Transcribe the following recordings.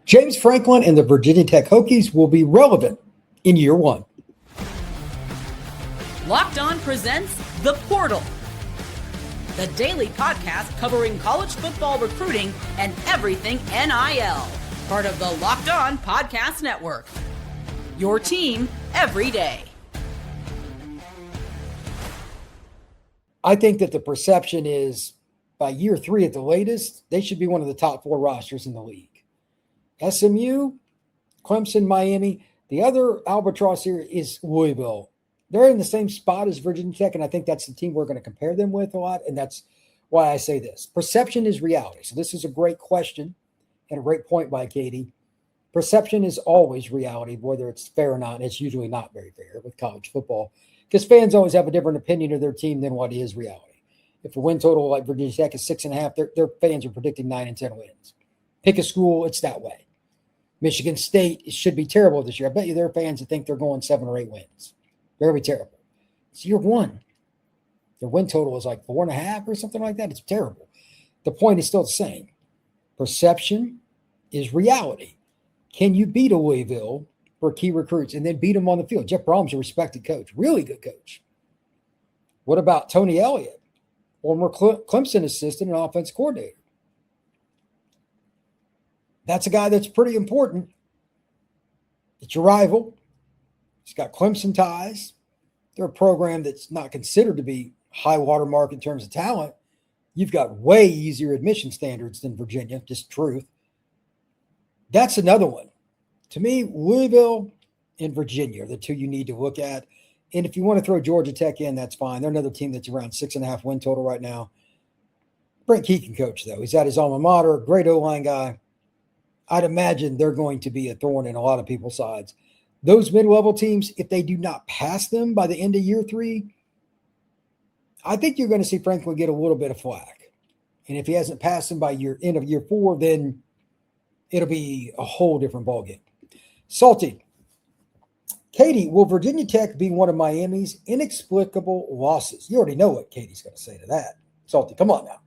James Franklin and the Virginia Tech Hokies will be relevant in year one. Locked On presents The Portal, the daily podcast covering college football recruiting and everything NIL. Part of the Locked On Podcast Network. Your team every day. I think that the perception is by year three at the latest, they should be one of the top four rosters in the league. SMU, Clemson, Miami. The other albatross here is Louisville. They're in the same spot as Virginia Tech, and I think that's the team we're going to compare them with a lot, and that's why I say this. Perception is reality. So this is a great question and a great point by Katie. Perception is always reality, whether it's fair or not, and it's usually not very fair with college football because fans always have a different opinion of their team than what is reality. If a win total like Virginia Tech is 6.5, their fans are predicting 9 and 10 wins. Pick a school, it's that way. Michigan State should be terrible this year. I bet you there are fans that think they're going 7 or 8 wins. Very terrible. It's year one. Their win total is like 4.5 or something like that. It's terrible. The point is still the same. Perception is reality. Can you beat a Louisville for key recruits and then beat them on the field? Jeff Brom's a respected coach, really good coach. What about Tony Elliott, former Clemson assistant and offensive coordinator? That's a guy that's pretty important. It's your rival. He's got Clemson ties. They're a program that's not considered to be high watermark in terms of talent. You've got way easier admission standards than Virginia, just truth. That's another one. To me, Louisville and Virginia are the two you need to look at. And if you want to throw Georgia Tech in, that's fine. They're another team that's around 6.5 win total right now. Brent Key can coach, though. He's at his alma mater, great O-line guy. I'd imagine they're going to be a thorn in a lot of people's sides. Those mid-level teams, if they do not pass them by the end of year three, I think you're going to see Franklin get a little bit of flack. And if he hasn't passed them by end of year 4, then it'll be a whole different ballgame. Salty. Katie, will Virginia Tech be one of Miami's inexplicable losses? You already know what Katie's going to say to that. Salty, come on now.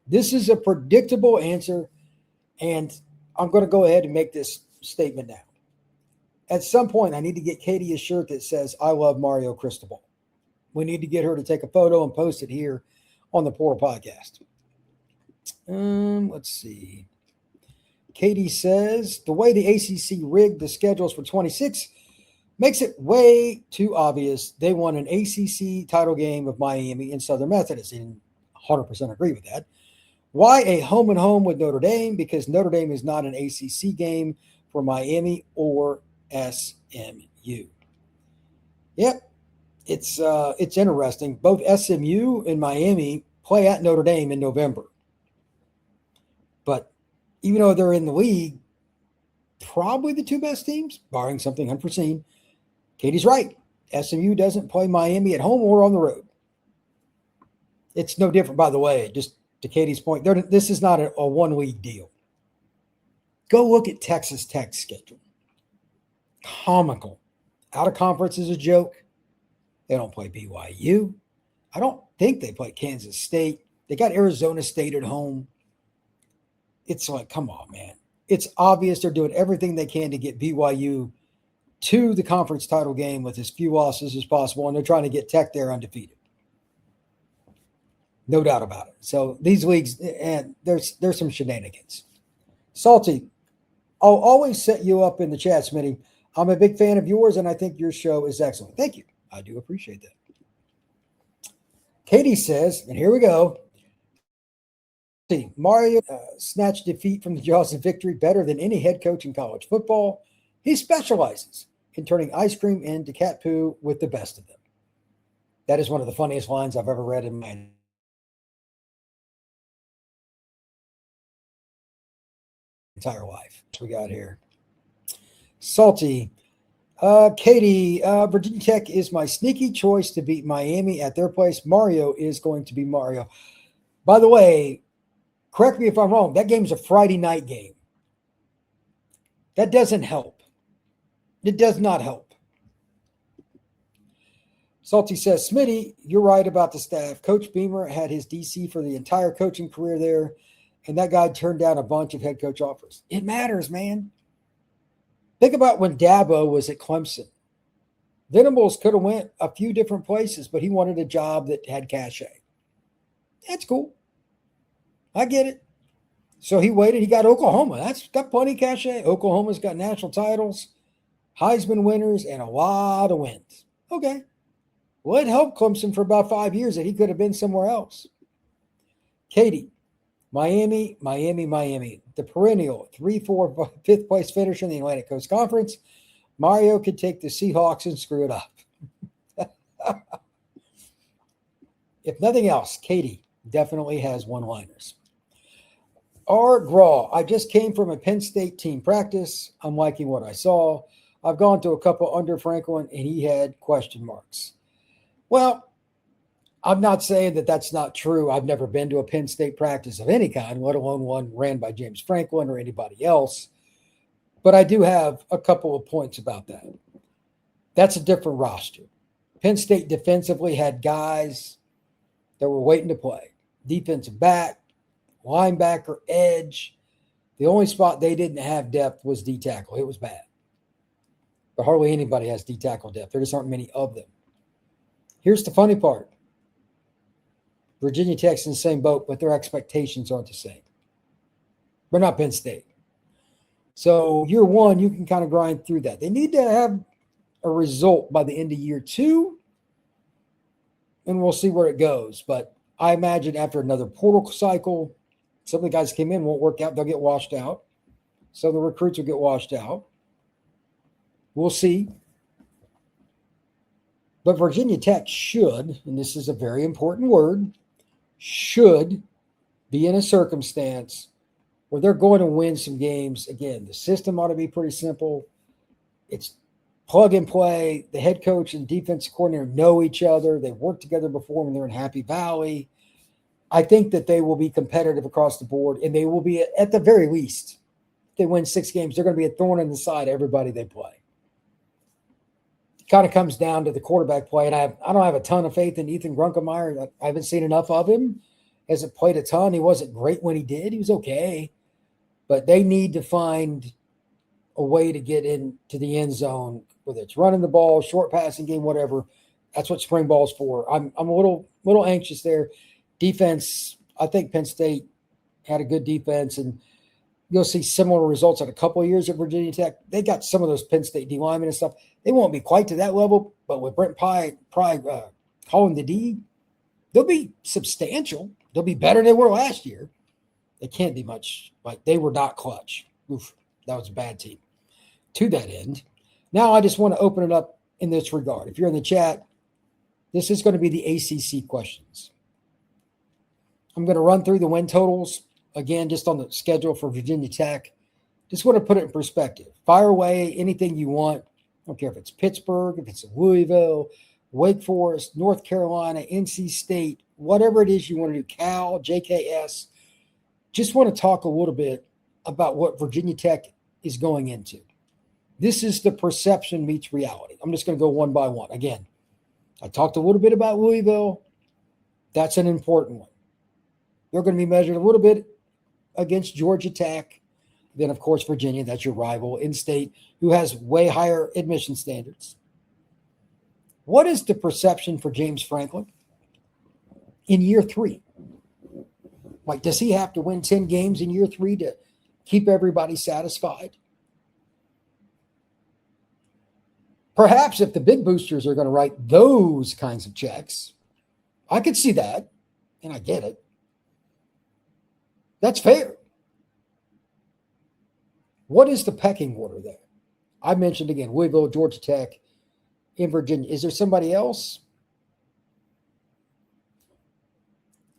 This is a predictable answer, and I'm going to go ahead and make this statement now. At some point, I need to get Katie a shirt that says, I love Mario Cristobal. We need to get her to take a photo and post it here on the Portal Podcast. Let's see. Katie says, the way the ACC rigged the schedules for 26 makes it way too obvious they want an ACC title game of Miami and Southern Methodist, and 100% agree with that. Why a home and home with Notre Dame? Because Notre Dame is not an ACC game for Miami or SMU. Yep, it's interesting. Both SMU and Miami play at Notre Dame in November. But even though they're in the league, probably the two best teams, barring something unforeseen. Katie's right. SMU doesn't play Miami at home or on the road. It's no different, by the way, just to Katie's point. This is not a one-week deal. Go look at Texas Tech's schedule. Comical. Out of conference is a joke. They don't play BYU. I don't think they play Kansas State. They got Arizona State at home. It's like, come on, man. It's obvious they're doing everything they can to get BYU to the conference title game with as few losses as possible, and they're trying to get Tech there undefeated. No doubt about it. So these leagues, and there's some shenanigans. Salty, I'll always set you up in the chat, Smitty. I'm a big fan of yours, and I think your show is excellent. Thank you. I do appreciate that. Katie says, and here we go. Mario snatched defeat from the jaws of victory better than any head coach in college football. He specializes in turning ice cream into cat poo with the best of them. That is one of the funniest lines I've ever read in my entire life. What we got here? Salty. Katie, Virginia Tech is my sneaky choice to beat Miami at their place. Mario is going to be Mario. By the way, correct me if I'm wrong, that game's a Friday night game. That doesn't help. It does not help. Salty says, Smitty, you're right about the staff. Coach Beamer had his DC for the entire coaching career there, and that guy turned down a bunch of head coach offers. It matters, man. Think about when Dabo was at Clemson. Venables could have went a few different places, but he wanted a job that had cachet. That's cool. I get it. So he waited. He got Oklahoma. That's got plenty of cachet. Oklahoma's got national titles, Heisman winners, and a lot of wins. Okay. Well, it helped Clemson for about 5 years that he could have been somewhere else. Katie, Miami. The perennial 3, 4, 5th place finisher in the Atlantic Coast Conference. Mario could take the Seahawks and screw it up. If nothing else, Katie definitely has one-liners. R. Graw, I just came from a Penn State team practice. I'm liking what I saw. I've gone to a couple under Franklin, and he had question marks. Well, I'm not saying that that's not true. I've never been to a Penn State practice of any kind, let alone one ran by James Franklin or anybody else. But I do have a couple of points about that. That's a different roster. Penn State defensively had guys that were waiting to play. Defensive back, linebacker, edge. The only spot they didn't have depth was D tackle. It was bad. But hardly anybody has D tackle depth. There just aren't many of them. Here's the funny part. Virginia Tech's in the same boat, but their expectations aren't the same. We're not Penn State. So year one, you can kind of grind through that. They need to have a result by the end of year 2, and we'll see where it goes. But I imagine after another portal cycle, some of the guys came in won't work out. They'll get washed out. Some of the recruits will get washed out. We'll see. But Virginia Tech should, and this is a very important word, should be in a circumstance where they're going to win some games. Again, the system ought to be pretty simple. It's plug and play. The head coach and defensive coordinator know each other. They've worked together before when they're in Happy Valley. I think that they will be competitive across the board, and they will be, at the very least, if they win 6 games, they're going to be a thorn in the side of everybody they play. It kind of comes down to the quarterback play, and I don't have a ton of faith in Ethan Grunkemeyer. I haven't seen enough of him. Hasn't played a ton. He wasn't great when he did. He was okay. But they need to find a way to get into the end zone, whether it's running the ball, short passing game, whatever. That's what spring ball's for. I'm a little anxious there. Defense, I think Penn State had a good defense, and you'll see similar results in a couple of years at Virginia Tech. They got some of those Penn State D linemen and stuff. They won't be quite to that level, but with Brent Pry calling the D, they'll be substantial. They'll be better than they were last year. They can't be much. Like, they were not clutch. Oof, that was a bad team. To that end, now I just want to open it up in this regard. If you're in the chat, this is going to be the ACC questions. I'm going to run through the win totals, again, just on the schedule for Virginia Tech. Just want to put it in perspective. Fire away anything you want. I don't care if it's Pittsburgh, if it's Louisville, Wake Forest, North Carolina, NC State, whatever it is you want to do, Cal, JKS. Just want to talk a little bit about what Virginia Tech is going into. This is the perception meets reality. I'm just going to go one by one. Again, I talked a little bit about Louisville. That's an important one. They're going to be measured a little bit against Georgia Tech. Then, of course, Virginia, that's your rival in-state, who has way higher admission standards. What is the perception for James Franklin in year 3? Like, does he have to win 10 games in year 3 to keep everybody satisfied? Perhaps if the big boosters are going to write those kinds of checks, I could see that, and I get it. That's fair. What is the pecking order there? I mentioned again, Louisville, Georgia Tech, in Virginia. Is there somebody else?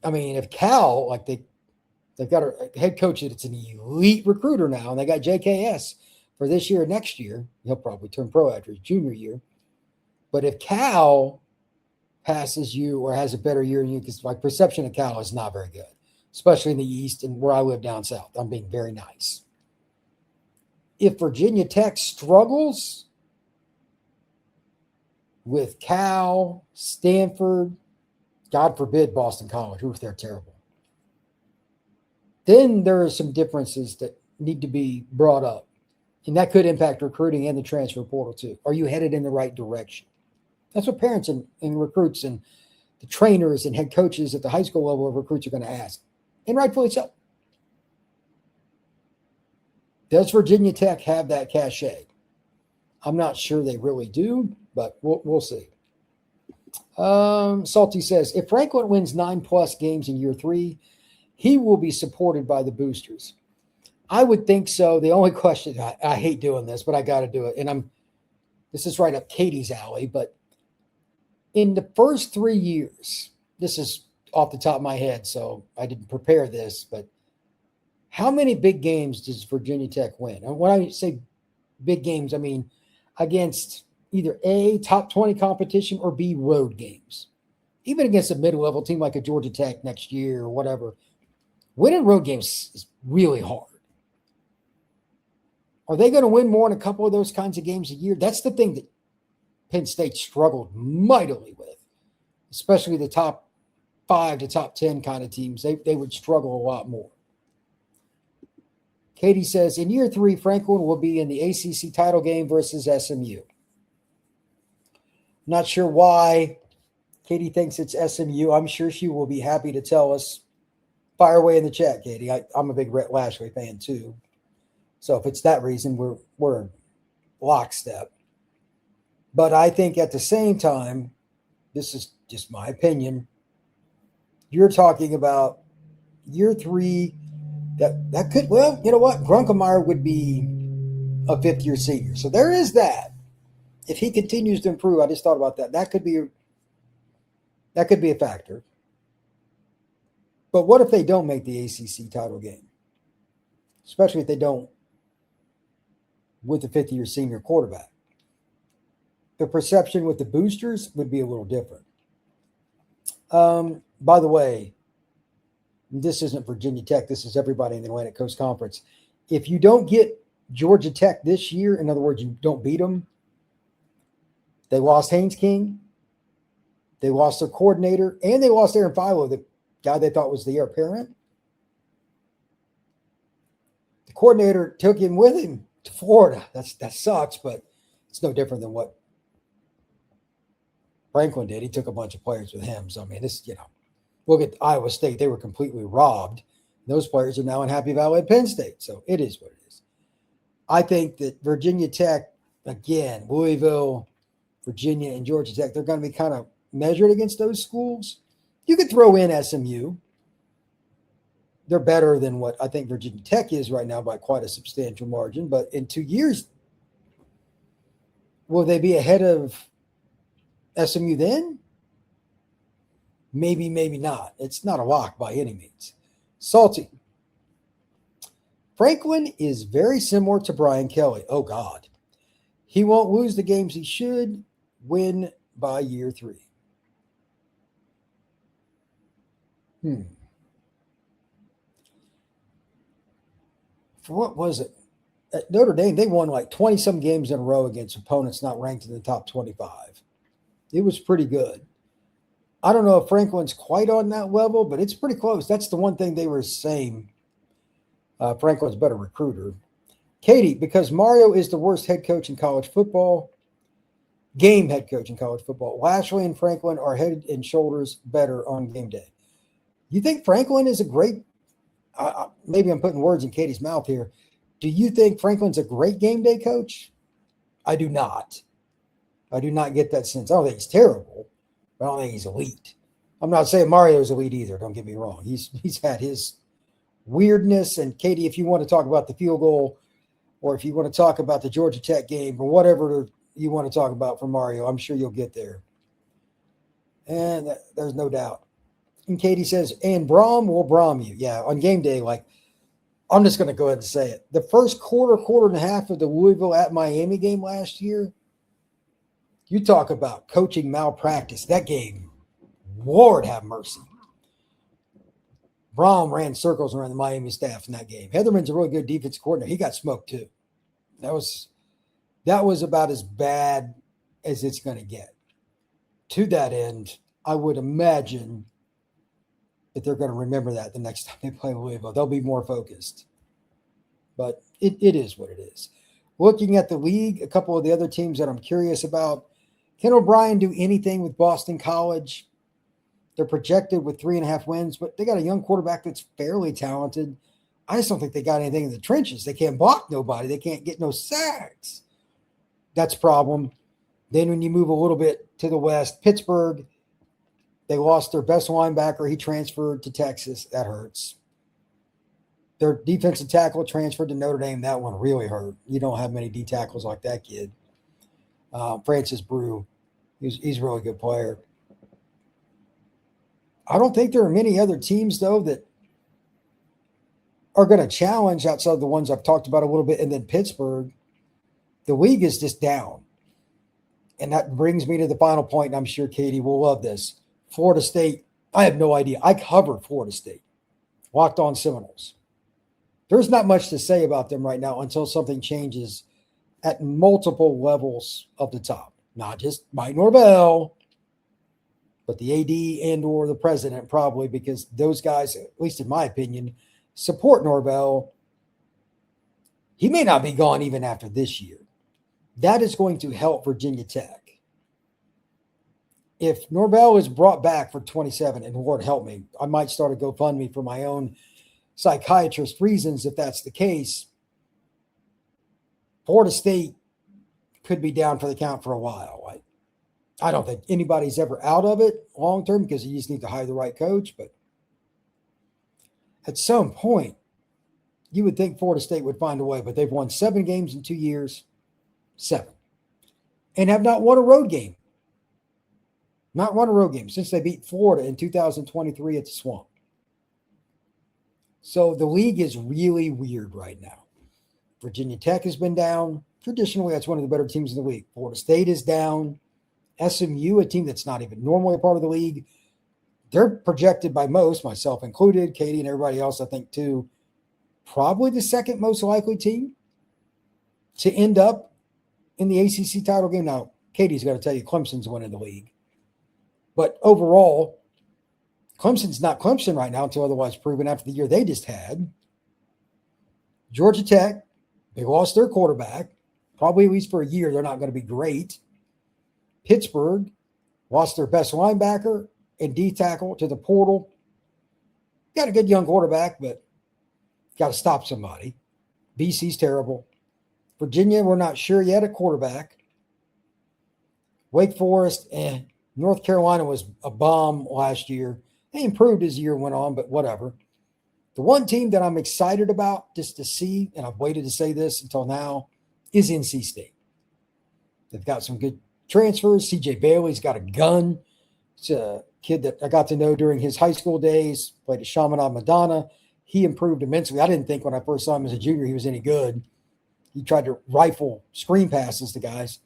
I mean, if Cal, like they've got a head coach that's an elite recruiter now, and they got JKS for this year, next year, he'll probably turn pro after his junior year. But if Cal passes you or has a better year than you, because my perception of Cal is not very good, especially in the East and where I live down south. I'm being very nice. If Virginia Tech struggles with Cal, Stanford, God forbid Boston College, they're terrible, then there are some differences that need to be brought up. And that could impact recruiting and the transfer portal too. Are you headed in the right direction? That's what parents and recruits and the trainers and head coaches at the high school level of recruits are going to ask. And rightfully so. Does Virginia Tech have that cachet? I'm not sure they really do, but we'll see. Salty says, if Franklin wins 9+ games in year 3, he will be supported by the boosters. I would think so. The only question, I hate doing this, but I got to do it. And this is right up Katie's alley, but in the first 3 years, this is off the top of my head, so I didn't prepare this, but how many big games does Virginia Tech win? And when I say big games, I mean against either A, top 20 competition, or B, road games. Even against a mid-level team like a Georgia Tech next year or whatever, winning road games is really hard. Are they going to win more in a couple of those kinds of games a year? That's the thing that Penn State struggled mightily with, especially the top 5 to top 10 kind of teams. They would struggle a lot more. Katie says, in year 3, Franklin will be in the ACC title game versus SMU. Not sure why Katie thinks it's SMU. I'm sure she will be happy to tell us. Fire away in the chat, Katie. I'm a big Rhett Lashley fan too. So if it's that reason, we're in lockstep. But I think at the same time, this is just my opinion, you're talking about year 3, that could, well, you know what? Grunkemeyer would be a 5th-year senior. So there is that. If he continues to improve, I just thought about that. That could be a factor. But what if they don't make the ACC title game? Especially if they don't with the 5th-year senior quarterback. The perception with the boosters would be a little different. By the way, this isn't Virginia Tech. This is everybody in the Atlantic Coast Conference. If you don't get Georgia Tech this year, in other words, you don't beat them, they lost Haynes King, they lost their coordinator, and they lost Aaron Philo, the guy they thought was the heir apparent. The coordinator took him with him to Florida. That sucks, but it's no different than what Franklin did. He took a bunch of players with him. So, I mean, this, look at Iowa State. They were completely robbed. Those players are now in Happy Valley at Penn State. So it is what it is. I think that Virginia Tech, again, Louisville, Virginia, and Georgia Tech, they're going to be kind of measured against those schools. You could throw in SMU. They're better than what I think Virginia Tech is right now by quite a substantial margin. But in 2 years, will they be ahead of SMU then? Maybe, maybe not. It's not a lock by any means. Salty. Franklin is very similar to Brian Kelly. Oh, God. He won't lose the games he should win by year 3. For what was it? At Notre Dame, they won like 20-some games in a row against opponents not ranked in the top 25. It was pretty good. I don't know if Franklin's quite on that level, but it's pretty close. That's the one thing they were saying. Franklin's a better recruiter. Katie, because Mario is the worst head coach in college football, game head coach in college football, Lashley and Franklin are head and shoulders better on game day. You think Franklin is a great, maybe I'm putting words in Katie's mouth here. Do you think Franklin's a great game day coach? I do not. I do not get that sense. I don't think he's terrible, but I don't think he's elite. I'm not saying Mario's elite either. Don't get me wrong. He's had his weirdness. And Katie, if you want to talk about the field goal, or if you want to talk about the Georgia Tech game, or whatever you want to talk about for Mario, I'm sure you'll get there. And there's no doubt. And Katie says, and Brom will Brom you. Yeah, on game day, like, I'm just going to go ahead and say it. The first quarter and a half of the Louisville at Miami game last year, you talk about coaching malpractice. That game, Lord have mercy. Brom ran circles around the Miami staff in that game. Heatherman's a really good defense coordinator. He got smoked too. That was about as bad as it's going to get. To that end, I would imagine that they're going to remember that the next time they play Louisville. They'll be more focused. But it is what it is. Looking at the league, a couple of the other teams that I'm curious about, can O'Brien do anything with Boston College? They're projected with 3.5 wins, but they got a young quarterback that's fairly talented. I just don't think they got anything in the trenches. They can't block nobody. They can't get no sacks. That's a problem. Then when you move a little bit to the west, Pittsburgh, they lost their best linebacker. He transferred to Texas. That hurts. Their defensive tackle transferred to Notre Dame. That one really hurt. You don't have many D tackles like that kid. Francis Brew, he's a really good player. I don't think there are many other teams, though, that are going to challenge outside of the ones I've talked about a little bit. And then Pittsburgh, the league is just down. And that brings me to the final point, and I'm sure Katie will love this. Florida State, I have no idea. I covered Florida State, Locked On Seminoles. There's not much to say about them right now until something changes at multiple levels of the top. Not just Mike Norvell, but the AD and or the president probably, because those guys, at least in my opinion, support Norvell. He may not be gone even after this year. That is going to help Virginia Tech. If Norvell is brought back for 27, and Lord help me, I might start a GoFundMe for my own psychiatrist reasons if that's the case. Florida State could be down for the count for a while. I don't think anybody's ever out of it long term because you just need to hire the right coach. But at some point, you would think Florida State would find a way, but they've won 7 games in 2 years, 7, and have not won a road game. Not won a road game since they beat Florida in 2023 at the Swamp. So the league is really weird right now. Virginia Tech has been down. Traditionally, that's one of the better teams in the league. Florida State is down. SMU, a team that's not even normally a part of the league, they're projected by most, myself included, Katie and everybody else, I think, too, probably the second most likely team to end up in the ACC title game. Now, Katie's got to tell you Clemson's winning the league. But overall, Clemson's not Clemson right now until otherwise proven after the year they just had. Georgia Tech, they lost their quarterback. Probably at least for a year, they're not going to be great. Pittsburgh lost their best linebacker and D tackle to the portal. Got a good young quarterback, but got to stop somebody. BC's terrible. Virginia, we're not sure yet at quarterback. Wake Forest and North Carolina was a bomb last year. They improved as the year went on, but whatever. The one team that I'm excited about just to see, and I've waited to say this until now, is NC State. They've got some good transfers. CJ Bailey's got a gun. It's a kid that I got to know during his high school days, played at Chaminade Madonna. He improved immensely. I didn't think when I first saw him as a junior he was any good. He tried to rifle screen passes to guys.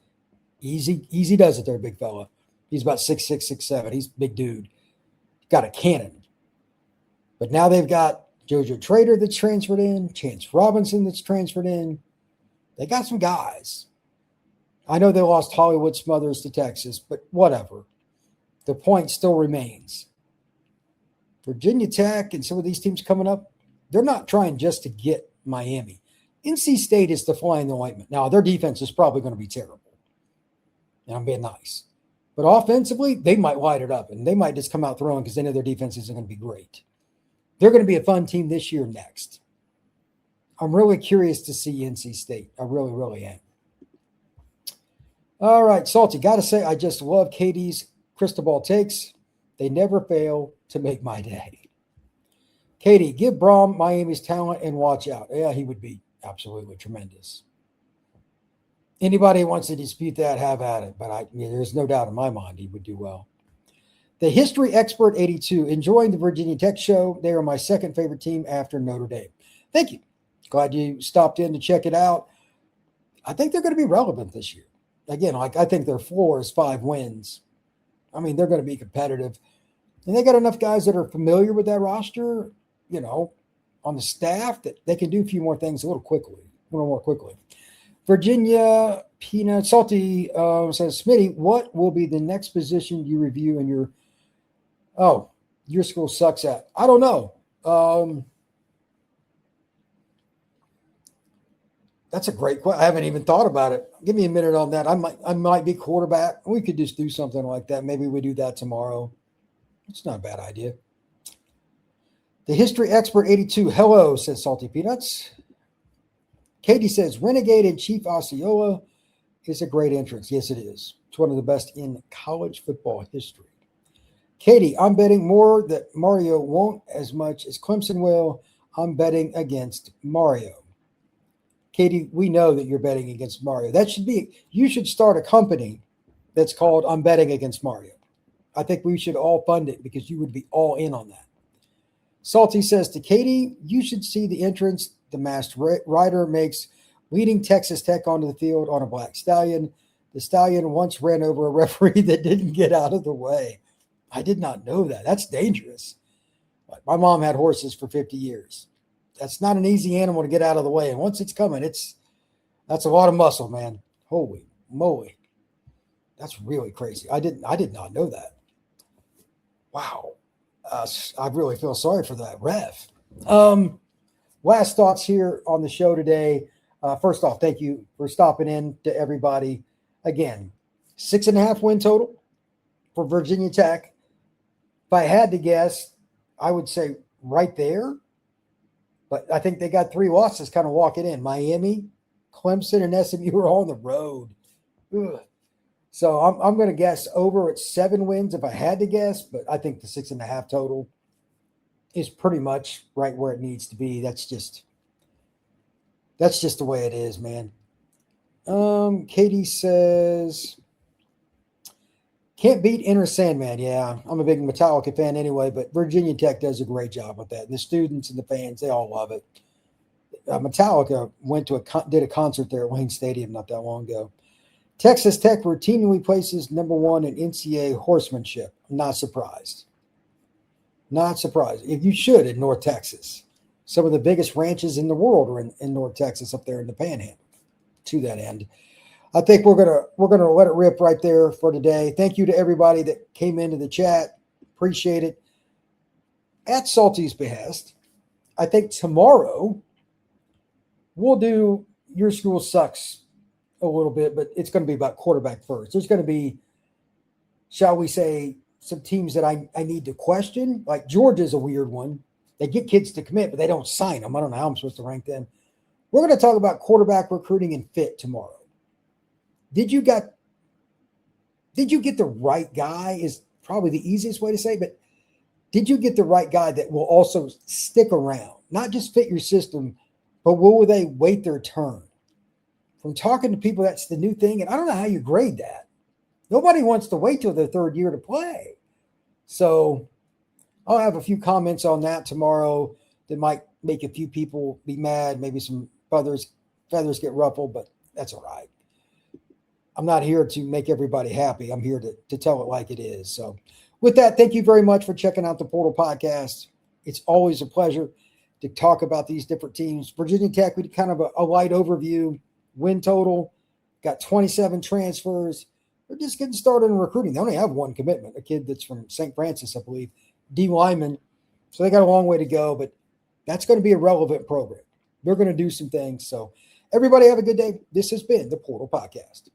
Easy does it there, big fella. He's about 6'6", 6'7". He's a big dude. Got a cannon. But now they've got JoJo Trader that's transferred in, Chance Robinson that's transferred in. They got some guys. I know they lost Hollywood Smothers to Texas, but whatever. The point still remains. Virginia Tech and some of these teams coming up, they're not trying just to get Miami. NC State is the fly in the ointment. Now, their defense is probably going to be terrible. And I'm being nice. But offensively, they might light it up, and they might just come out throwing because they know their defense isn't going to be great. They're going to be a fun team this year next. I'm really curious to see NC State. I really, really am. All right, Salty, got to say, I just love Katie's crystal ball takes. They never fail to make my day. Katie, give Braum Miami's talent and watch out. Yeah, he would be absolutely tremendous. Anybody who wants to dispute that, have at it. But there's no doubt in my mind he would do well. The History Expert 82, enjoying the Virginia Tech show. They are my second favorite team after Notre Dame. Thank you. Glad you stopped in to check it out. I think they're going to be relevant this year. Again, I think their floor is 5 wins. I mean, they're going to be competitive. And they got enough guys that are familiar with that roster, on the staff that they can do a few more things a little more quickly. Virginia Peanut Salty says, Smitty, what will be the next position you review in your your school sucks at? I don't know. That's a great question. I haven't even thought about it. Give me a minute on that. I might be quarterback. We could just do something like that. Maybe we do that tomorrow. It's not a bad idea. The history expert 82. Hello, says Salty Peanuts. Katie says Renegade and Chief Osceola is a great entrance. Yes, it is. It's one of the best in college football history. Katie, I'm betting more that Mario won't as much as Clemson will. I'm betting against Mario. Katie, we know that you're betting against Mario. You should start a company that's called I'm Betting Against Mario. I think we should all fund it because you would be all in on that. Salty says to Katie, you should see the entrance the masked rider makes leading Texas Tech onto the field on a black stallion. The stallion once ran over a referee that didn't get out of the way. I did not know that. That's dangerous. My mom had horses for 50 years. That's not an easy animal to get out of the way. And once it's coming, that's a lot of muscle, man. Holy moly. That's really crazy. I did not know that. Wow. I really feel sorry for that ref. Last thoughts here on the show today. First off, thank you for stopping in to everybody. Again, 6.5 win total for Virginia Tech. If I had to guess, I would say right there. But I think they got 3 losses kind of walking in. Miami, Clemson, and SMU are all on the road. Ugh. So I'm going to guess over at 7 wins if I had to guess, but I think the 6.5 total is pretty much right where it needs to be. That's just the way it is, man. Katie says, can't beat Enter Sandman. Yeah, I'm a big Metallica fan anyway, but Virginia Tech does a great job with that. And the students and the fans, they all love it. Metallica did a concert there at Wayne Stadium not that long ago. Texas Tech routinely places number 1 in NCAA horsemanship. I'm not surprised. Not surprised. If you should in North Texas. Some of the biggest ranches in the world are in North Texas up there in the Panhandle. To that end, I think we're gonna let it rip right there for today. Thank you to everybody that came into the chat. Appreciate it. At Salty's behest, I think tomorrow we'll do Your School Sucks a little bit, but it's going to be about quarterback first. There's going to be, shall we say, some teams that I need to question. Like Georgia's a weird one. They get kids to commit, but they don't sign them. I don't know how I'm supposed to rank them. We're going to talk about quarterback recruiting and fit tomorrow. Did you get the right guy is probably the easiest way to say, but did you get the right guy that will also stick around, not just fit your system, but will they wait their turn? From talking to people, that's the new thing. And I don't know how you grade that. Nobody wants to wait till their 3rd year to play. So I'll have a few comments on that tomorrow that might make a few people be mad. Maybe some feathers get ruffled, but that's all right. I'm not here to make everybody happy. I'm here to tell it like it is. So with that, thank you very much for checking out the Portal Podcast. It's always a pleasure to talk about these different teams. Virginia Tech, we did kind of a light overview. Win total, got 27 transfers. They're just getting started in recruiting. They only have 1 commitment, a kid that's from St. Francis, I believe, D. Lyman. So they got a long way to go, but that's going to be a relevant program. They're going to do some things. So everybody have a good day. This has been the Portal Podcast.